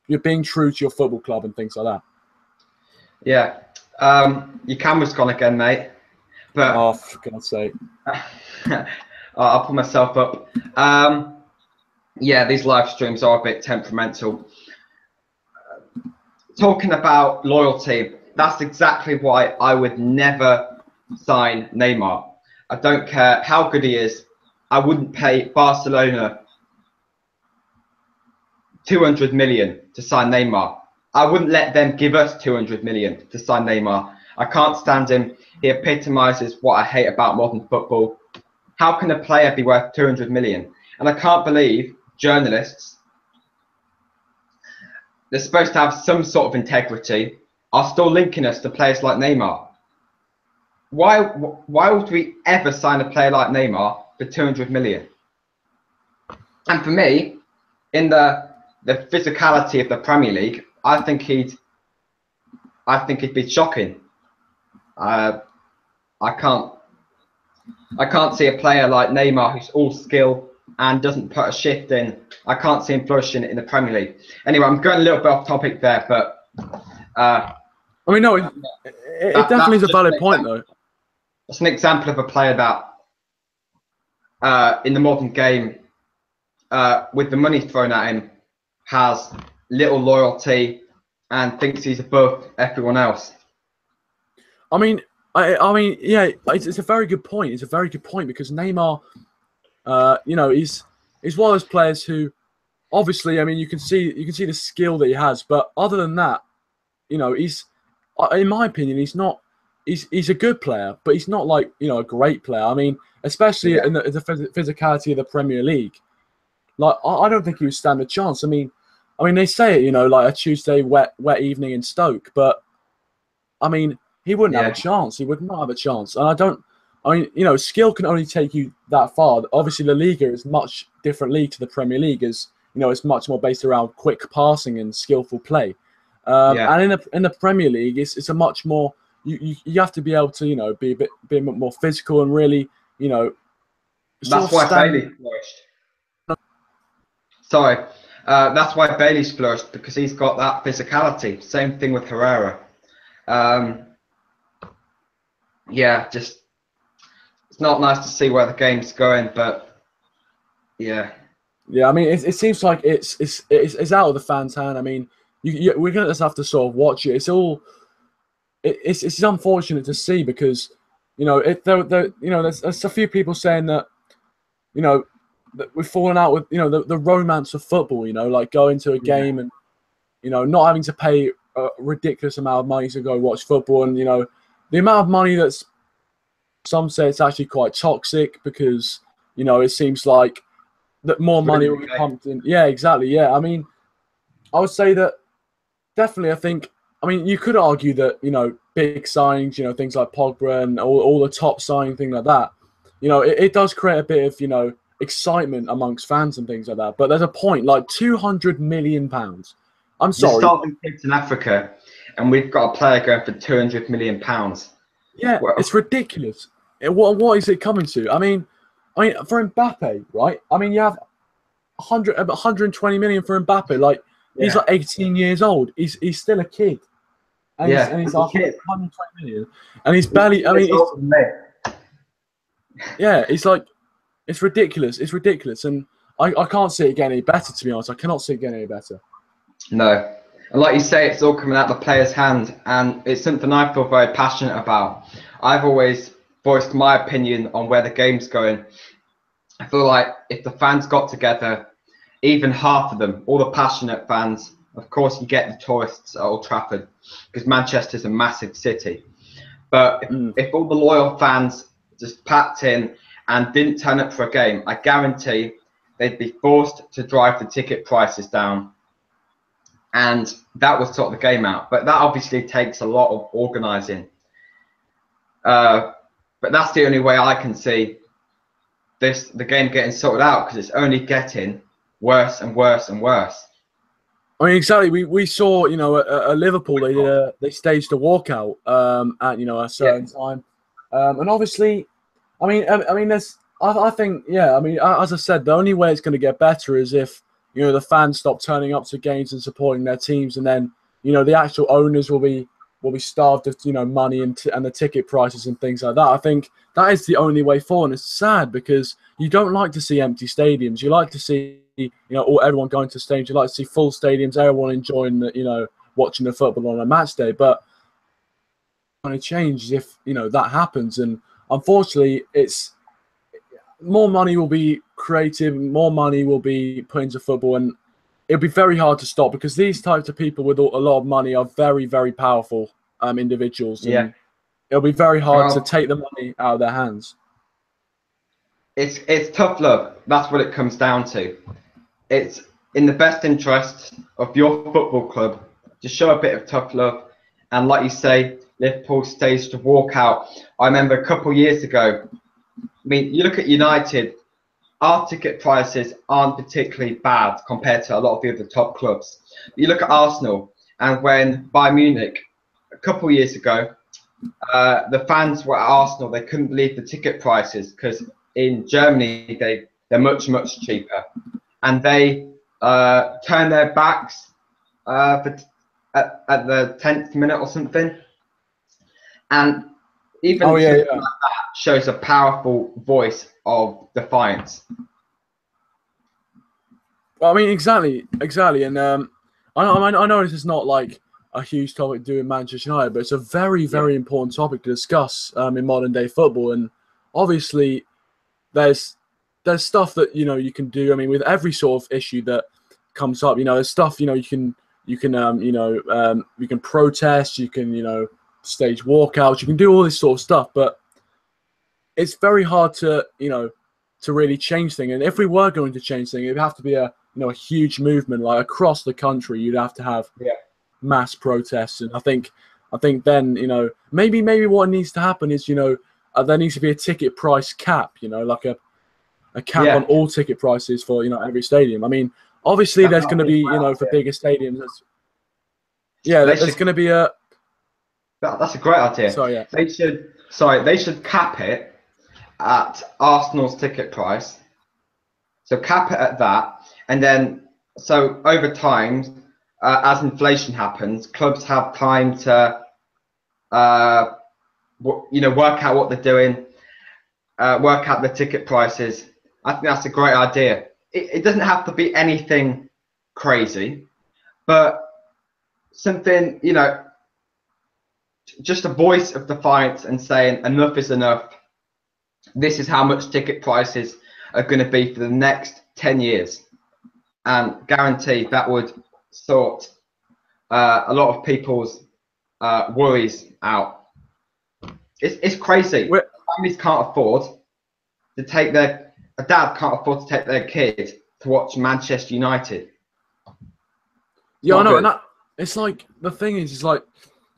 you're being true to your football club and things like that. Yeah. Your camera's gone again, mate. But oh, for God's sake. I'll put myself up. Yeah, these live streams are a bit temperamental. Talking about loyalty, that's exactly why I would never sign Neymar. I don't care how good he is. I wouldn't pay Barcelona 200 million to sign Neymar. I wouldn't let them give us 200 million to sign Neymar. I can't stand him. He epitomizes what I hate about modern football. How can a player be worth 200 million? And I can't believe journalists, they're supposed to have some sort of integrity, are still linking us to players like Neymar. Why would we ever sign a player like Neymar for 200 million? And for me, in the physicality of the Premier League, I think he'd be shocking. I can't see a player like Neymar who's all skill and doesn't put a shift in. I can't see him flourishing in the Premier League. Anyway, I'm going a little bit off topic there, but I mean, no, it definitely is a valid point, though. It's an example of a player that, in the modern game, with the money thrown at him, has little loyalty and thinks he's above everyone else. I mean, yeah, it's a very good point. It's a very good point, because Neymar, you know, he's one of those players who, obviously, I mean, you can see the skill that he has, but other than that, you know, he's, in my opinion, he's not. He's a good player, but he's not like, you know, a great player. I mean, especially in the physicality of the Premier League. Like, I don't think he would stand a chance. I mean, they say it, you know, like a Tuesday wet evening in Stoke, but I mean, he wouldn't have a chance. He would not have a chance. And I mean, you know, skill can only take you that far. Obviously, La Liga is much different league to the Premier League, as you know, it's much more based around quick passing and skillful play. And in the Premier League, it's a much more. You have to be able to, you know, be a bit more physical and really, you know. That's why Bailey flourished. Sorry, that's why Bailey's flourished, because he's got that physicality. Same thing with Herrera. Yeah, just it's not nice to see where the game's going, but yeah. Yeah, I mean, it seems like it's out of the fans' hand. I mean, we're gonna just have to sort of watch it. It's unfortunate to see, because, you know, there's a few people saying that, you know, that we've fallen out with, you know, the romance of football, you know, like going to a game and, you know, not having to pay a ridiculous amount of money to go watch football. And, you know, the amount of money some say it's actually quite toxic, because, you know, it seems like that more money will be pumped in. Yeah, exactly. Yeah. I mean, I would say that definitely, I mean, you could argue that, you know, big signings, you know, things like Pogba and all the top signing, thing like that, you know, it does create a bit of, you know, excitement amongst fans and things like that. But there's a point, like £200 million. I'm sorry. There's starving kids in Africa, and we've got a player going for £200 million. Yeah, well, it's ridiculous. What is it coming to? I mean, for Mbappe, right? I mean, you have 120 million for Mbappe. Like, he's like 18 years old. He's still a kid. And he's 120 million. And he's barely, I mean, yeah, it's like, it's ridiculous. It's ridiculous. And I can't see it getting any better, to be honest. I cannot see it getting any better. No. And like you say, it's all coming out the player's hand. And it's something I feel very passionate about. I've always voiced my opinion on where the game's going. For feel like if the fans got together, even half of them, all the passionate fans, of course you get the tourists at Old Trafford because Manchester's a massive city. But if all the loyal fans just packed in and didn't turn up for a game, I guarantee they'd be forced to drive the ticket prices down. And that would sort the game out. But that obviously takes a lot of organising. But that's the only way I can see the game getting sorted out, because it's only getting worse and worse and worse. I mean, exactly. We saw, you know, at Liverpool they staged a walkout at, you know, a certain time, and obviously, I mean, I think, yeah, I mean, as I said, the only way it's going to get better is if, you know, the fans stop turning up to games and supporting their teams, and then, you know, the actual owners will be starved of, you know, money and the ticket prices and things like that. I think that is the only way forward. And it's sad because you don't like to see empty stadiums. You like to see, you know, everyone going to stadiums. You like to see full stadiums, everyone enjoying the, you know, watching the football on a match day. But it's going to change if, you know, that happens. And unfortunately, it's more money will be created, more money will be put into football, and it'll be very hard to stop because these types of people with a lot of money are very, very powerful individuals. And it'll be very hard to take the money out of their hands. It's tough love. That's what it comes down to. It's in the best interest of your football club to show a bit of tough love. And like you say, Liverpool staged a walkout. I remember a couple of years ago, I mean, you look at United, our ticket prices aren't particularly bad compared to a lot of the other top clubs. You look at Arsenal, and when Bayern Munich, a couple of years ago, the fans were at Arsenal, they couldn't believe the ticket prices because in Germany they're much, much cheaper. And they turned their backs at the 10th minute or something. And even something like that shows a powerful voice of defiance. Well, I mean, exactly. And I know this is not like a huge topic to do in Manchester United, but it's a very, very important topic to discuss in modern day football. And obviously, there's stuff that, you know, you can do. I mean, with every sort of issue that comes up, you know, there's stuff, you know, you can protest, you can, you know, stage walkouts, you can do all this sort of stuff, but it's very hard to, you know, to really change things. And if we were going to change things, it would have to be a, you know, a huge movement, like across the country. You'd have to have mass protests. And I think then, you know, maybe what needs to happen is, you know, there needs to be a ticket price cap, you know, like a cap on all ticket prices for, you know, every stadium. I mean, obviously there's going to be, you know, for bigger stadiums, there's going to be a. That's a great idea. They should cap it at Arsenal's ticket price. So cap it at that, and then so over time, as inflation happens, clubs have time to, you know, work out what they're doing, work out the ticket prices. I think that's a great idea. It doesn't have to be anything crazy, but something, you know, just a voice of defiance and saying enough is enough. This is how much ticket prices are going to be for the next 10 years. And guarantee that would sort a lot of people's worries out. It's crazy. Families can't afford to take a dad can't afford to take their kid to watch Manchester United. I know. And it's like, the thing is like,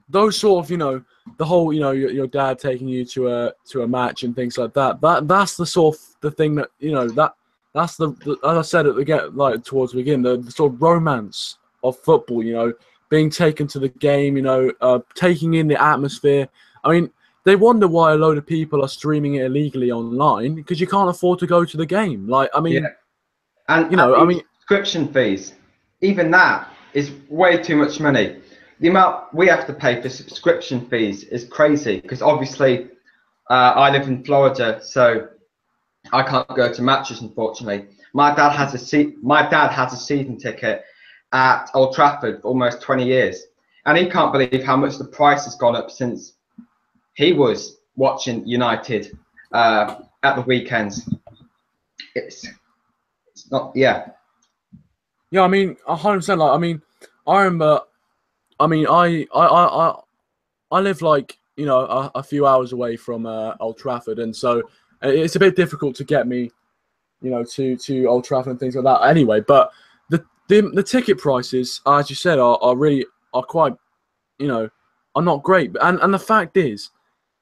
those sort of, you know, the whole, you know, your dad taking you to a match and things like that. That's the sort of the thing that, you know, that's the as I said at the like towards the beginning, the sort of romance of football. You know, being taken to the game. You know, taking in the atmosphere. I mean, they wonder why a load of people are streaming it illegally online because you can't afford to go to the game. Like, I mean, and you know, I mean, subscription fees. Even that is way too much money. The amount we have to pay for subscription fees is crazy because obviously I live in Florida, so I can't go to matches, unfortunately. My dad has a season ticket at Old Trafford for almost 20 years, and he can't believe how much the price has gone up since he was watching United at the weekends. it's not. Yeah. Yeah, I mean, 100%. Like, I mean, I remember. I mean, I live like, you know, a few hours away from Old Trafford, and so it's a bit difficult to get me, you know, to Old Trafford and things like that. Anyway, but the ticket prices, as you said, are quite, you know, are not great. And the fact is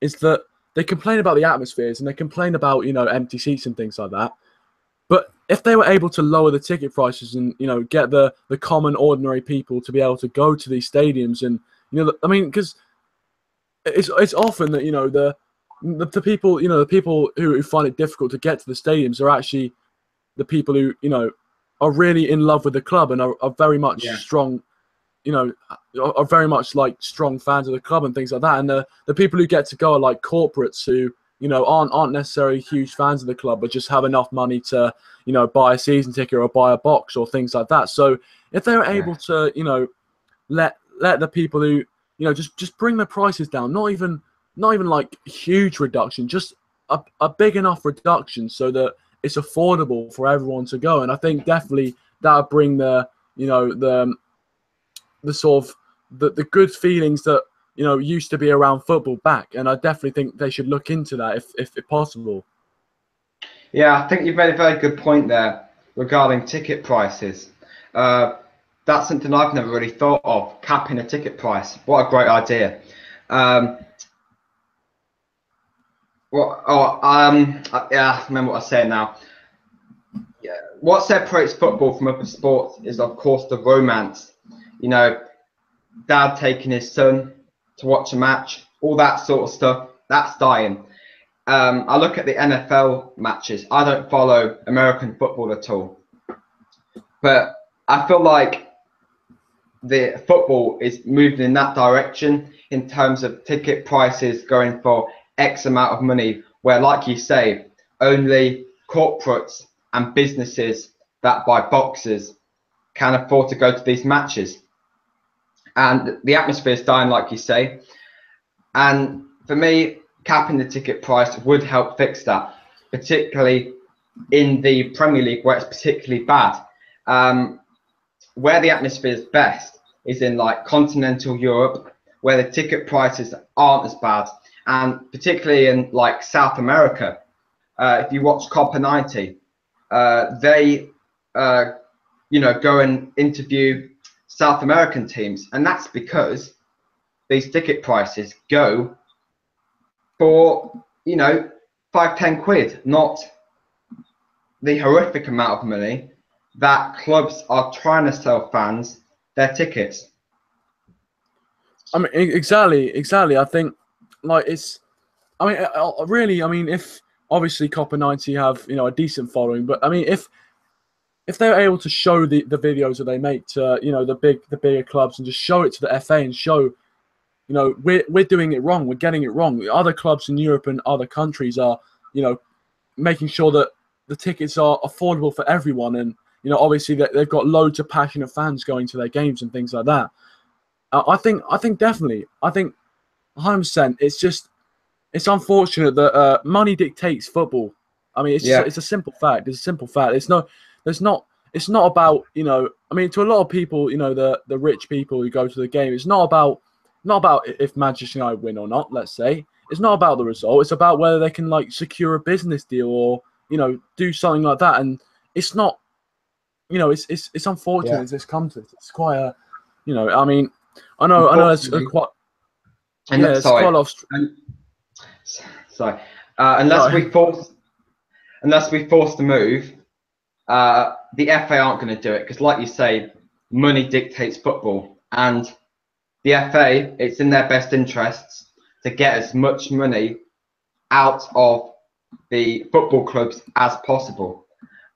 that they complain about the atmospheres and they complain about, you know, empty seats and things like that. But if they were able to lower the ticket prices and, you know, get the common ordinary people to be able to go to these stadiums, and, you know, I mean, because it's often that, you know, the people, you know, the people who find it difficult to get to the stadiums are actually the people who, you know, are really in love with the club and are very much strong, you know, are very much like strong fans of the club and things like that. And the people who get to go are like corporates who, you know, aren't necessarily huge fans of the club, but just have enough money to, you know, buy a season ticket or buy a box or things like that. So if they're able to, you know, let the people who, you know, just bring the prices down, not even like huge reduction, just a big enough reduction so that it's affordable for everyone to go. And I think definitely that would bring the, you know, the sort of the good feelings that, you know, used to be around football back. And I definitely think they should look into that if possible. Yeah, I think you've made a very good point there regarding ticket prices. That's something I've never really thought of, capping a ticket price. What a great idea. Yeah, I remember what I was saying now. Yeah, what separates football from other sports is, of course, the romance. You know, dad taking his son to watch a match, all that sort of stuff, that's dying. I look at the NFL matches. I don't follow American football at all. But I feel like the football is moving in that direction in terms of ticket prices going for X amount of money, where, like you say, only corporates and businesses that buy boxes can afford to go to these matches. And the atmosphere is dying, like you say. And for me, capping the ticket price would help fix that, particularly in the Premier League, where it's particularly bad. Where the atmosphere is best is in like continental Europe, where the ticket prices aren't as bad, and particularly in like South America. If you watch Copa 90, they you know, go and interview South American teams, and that's because these ticket prices go for, you know, 5-10 quid, not the horrific amount of money that clubs are trying to sell fans their tickets. I mean, exactly. I think, like, it's, I mean, really, I mean, if obviously Copa 90 have, you know, a decent following, but I mean, if they're able to show the videos that they make to, you know, the bigger clubs, and just show it to the FA and show, you know, we're doing it wrong, we're getting it wrong. Other clubs in Europe and other countries are, you know, making sure that the tickets are affordable for everyone, and, you know, obviously that they've got loads of passionate fans going to their games and things like that. I think definitely, I think 100%. It's just, it's unfortunate that money dictates football. I mean, it's a simple fact. It's a simple fact. It's not about, you know, I mean, to a lot of people, you know, the rich people who go to the game, it's not about if Manchester United win or not, let's say. It's not about the result. It's about whether they can, like, secure a business deal or, you know, do something like that. And it's not, you know, it's unfortunate it's come to it. It's quite a, you know, I mean, I know it's quite, it's quite a lot of. Unless we force the move, the FA aren't going to do it, because, like you say, money dictates football, and the FA, it's in their best interests to get as much money out of the football clubs as possible.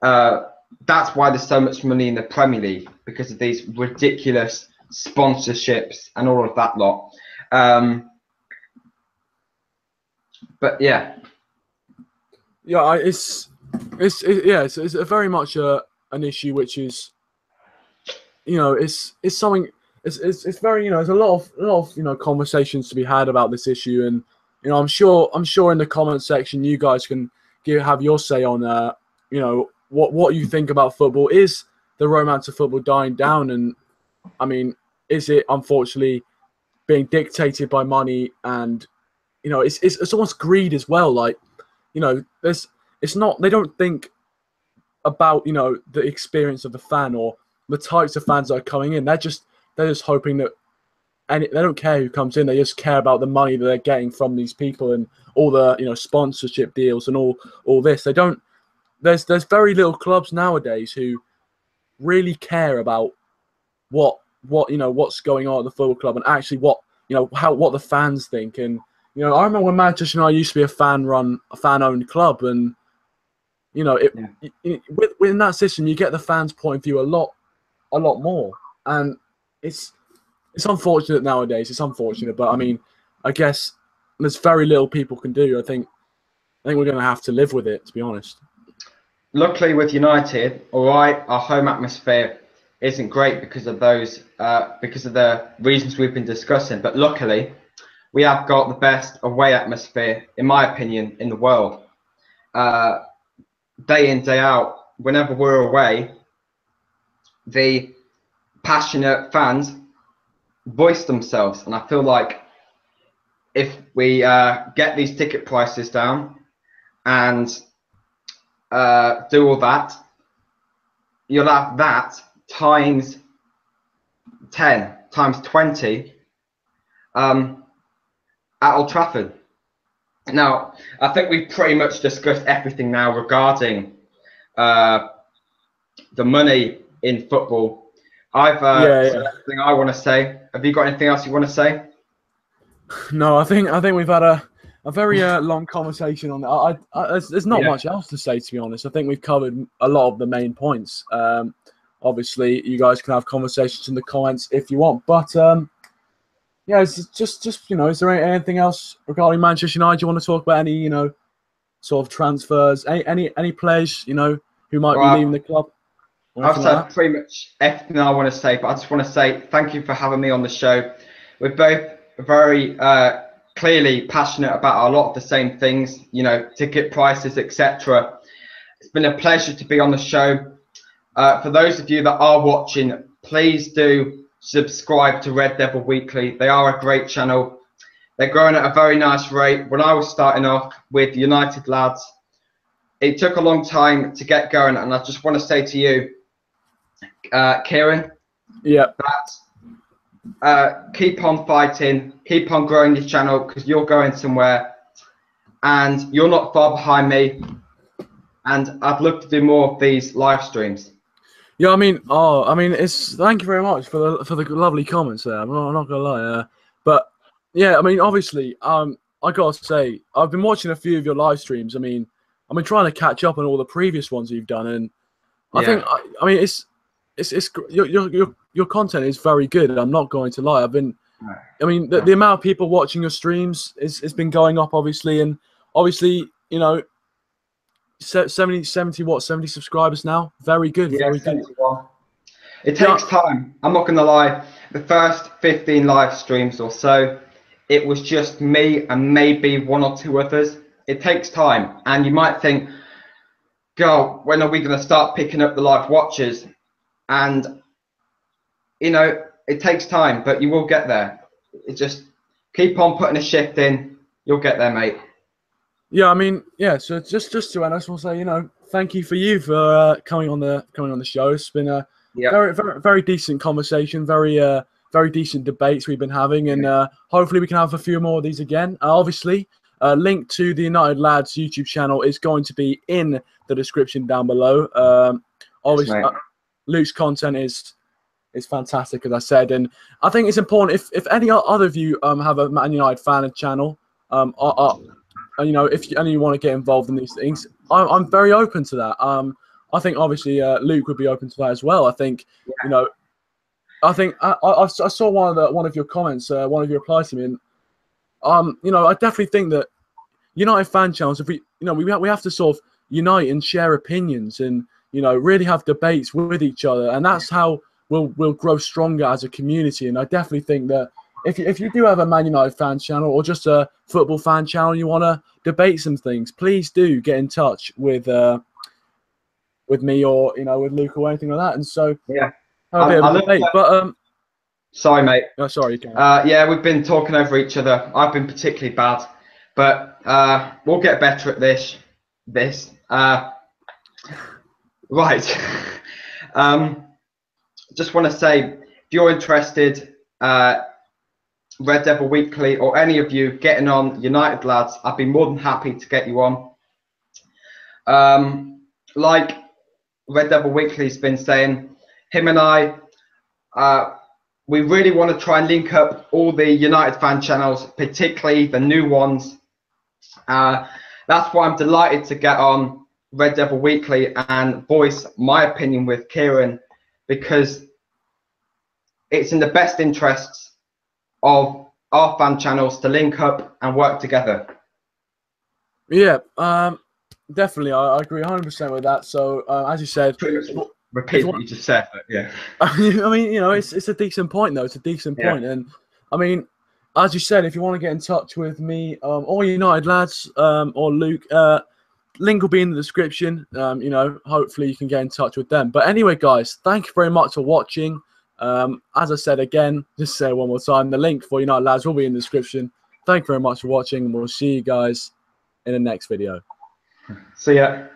That's why there's so much money in the Premier League, because of these ridiculous sponsorships and all of that lot. But yeah, it's a very much an issue which is, you know, it's something, it's very, you know, there's a lot of you know, conversations to be had about this issue, and, you know, I'm sure in the comment section you guys can have your say on you know, what you think about football. Is the romance of football dying down? And I mean, is it unfortunately being dictated by money? And you know, it's almost greed as well. Like, you know, it's not, they don't think about, you know, the experience of the fan or the types of fans that are coming in. They're just hoping that, and they don't care who comes in. They just care about the money that they're getting from these people and all the, you know, sponsorship deals and all this. They don't. There's very little clubs nowadays who really care about what you know, what's going on at the football club and actually what, you know, what the fans think. And you know, I remember when Manchester United used to be a fan-owned club, and you know, within that system, you get the fans' point of view a lot more, and it's unfortunate nowadays. It's unfortunate, but I mean, I guess there's very little people can do. I think we're going to have to live with it, to be honest. Luckily, with United, all right, our home atmosphere isn't great because of the reasons we've been discussing. But luckily, we have got the best away atmosphere, in my opinion, in the world. Day in, day out, whenever we're away, the passionate fans voice themselves, and I feel like if we get these ticket prices down and do all that, you'll have that times 10, times 20 at Old Trafford. Now, I think we've pretty much discussed everything now regarding the money in football. I've said everything I want to say. Have you got anything else you want to say? No, I think we've had a very long conversation on that. There's not much else to say, to be honest. I think we've covered a lot of the main points. Obviously, you guys can have conversations in the comments if you want. But yeah, it's just you know, is there anything else regarding Manchester United you want to talk about? Any, you know, sort of transfers? Any players, you know, who might be leaving the club? I've said pretty much everything I want to say, but I just want to say thank you for having me on the show. We're both very clearly passionate about a lot of the same things, you know, ticket prices, etc. It's been a pleasure to be on the show. For those of you that are watching, please do subscribe to Red Devil Weekly. They are a great channel. They're growing at a very nice rate. When I was starting off with United Lads, it took a long time to get going, and I just want to say to you, Kieran, that keep on fighting, keep on growing this channel, because you're going somewhere and you're not far behind me, and I'd love to do more of these live streams. Yeah, I mean, it's thank you very much for the lovely comments there. I'm not gonna lie, but yeah, I mean, obviously, I gotta say, I've been watching a few of your live streams. I mean, I've been trying to catch up on all the previous ones you've done, and I think, I mean, it's your content is very good. I'm not going to lie. I mean, the amount of people watching your streams has been going up, obviously, and obviously, you know, 70 subscribers now. Very good. Yeah, very good. It takes time. I'm not gonna lie. The first 15 live streams or so, it was just me and maybe one or two others. It takes time, and you might think, "Girl, when are we gonna start picking up the live watchers?" And you know, it takes time, but you will get there. It just keep on putting a shift in. You'll get there, mate. Yeah, I mean, yeah. So just to end, I just want to say, you know, thank you for coming on the show. It's been a very decent conversation, very decent debates we've been having, and hopefully we can have a few more of these again. Obviously, link to the United Lads YouTube channel is going to be in the description down below. Obviously, Luke's content is fantastic, as I said, and I think it's important if any other of you have a Man United fan channel, you know, if you want to get involved in these things, I'm very open to that. I think obviously Luke would be open to that as well. I think you know, I think I saw one of your comments, one of your replies to me, and you know, I definitely think that United fan channels, if we have to sort of unite and share opinions, and you know, really have debates with each other, and that's how we'll grow stronger as a community. And I definitely think that if you do have a Man United fan channel or just a football fan channel, you want to debate some things, please do get in touch with with me or with Luke or anything like that. And so yeah, a bit of a debate. But sorry, mate. Oh, sorry. Yeah, we've been talking over each other. I've been particularly bad, but we'll get better at this. Right. Just want to say, if you're interested, Red Devil Weekly or any of you getting on United Lads, I'd be more than happy to get you on. Like Red Devil Weekly's been saying, him and I, we really want to try and link up all the United fan channels, particularly the new ones. That's why I'm delighted to get on Red Devil Weekly and voice my opinion with Kieran, because it's in the best interests of our fan channels to link up and work together. Yeah, definitely. I agree 100% with that. So, as you said, repeat what you just said, but yeah. I mean, it's a decent point, though. It's a decent point. And, I mean, as you said, if you want to get in touch with me or United Lads or Luke, link will be in the description. Hopefully you can get in touch with them. But anyway, guys, thank you very much for watching. As I said again, just say it one more time, the link for United Lads will be in the description. Thank you very much for watching, and we'll see you guys in the next video. See ya.